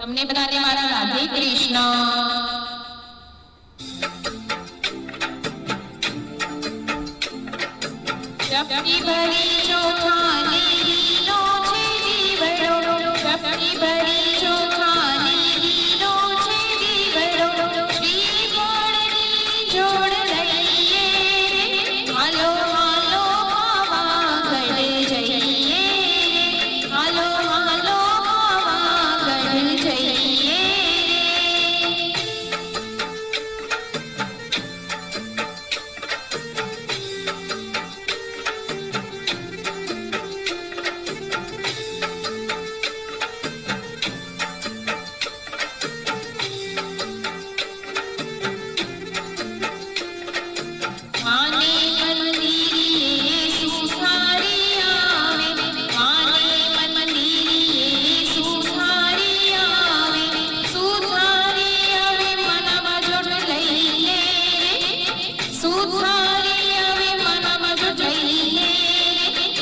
તમને બધાને મારા રાધે કૃષ્ણ। જપતી ભરી ચોખાની લીલો છે જીવડો, જપતી ભરી ચોખાની લીલો છે જીવડો, શ્રીફળની જોડ લઈએ હાલો હાલો પાવાગઢ જઈએ, હાલો હાલો પાવાગઢ જઈએ।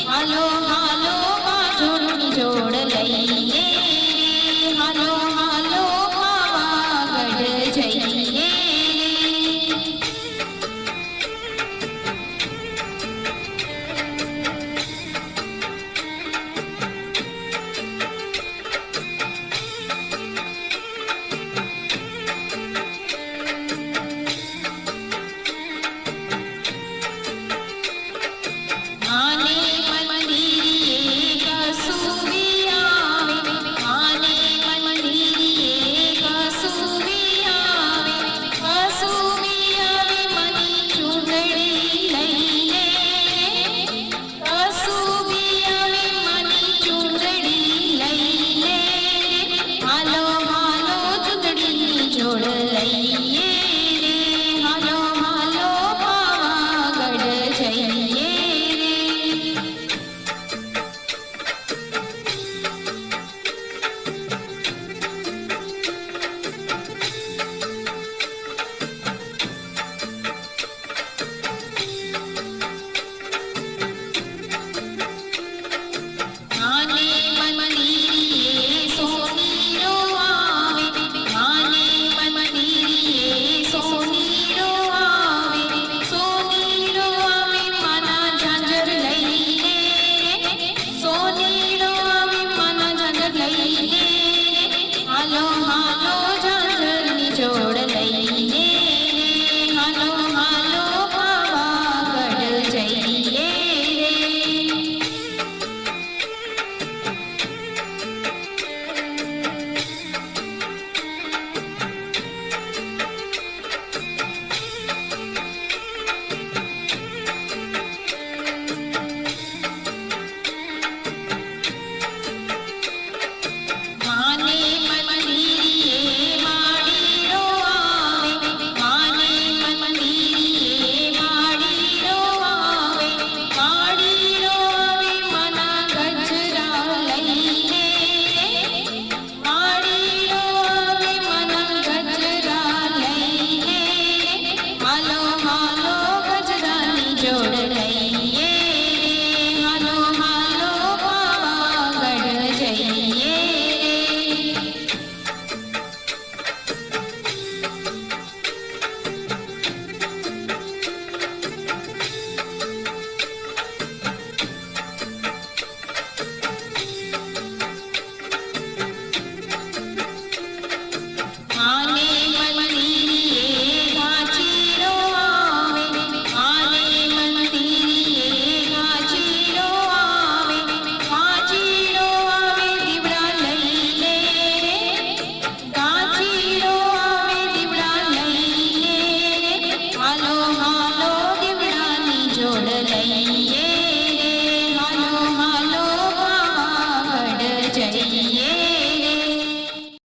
હાલો હાલો બાજોની જોડ લઈએ, હાલો હાલો પાવાગઢ જઈએ। જોડ લઈએ રે, હાલો હાલો પાવાગઢ જઈએ। હાલો હાલો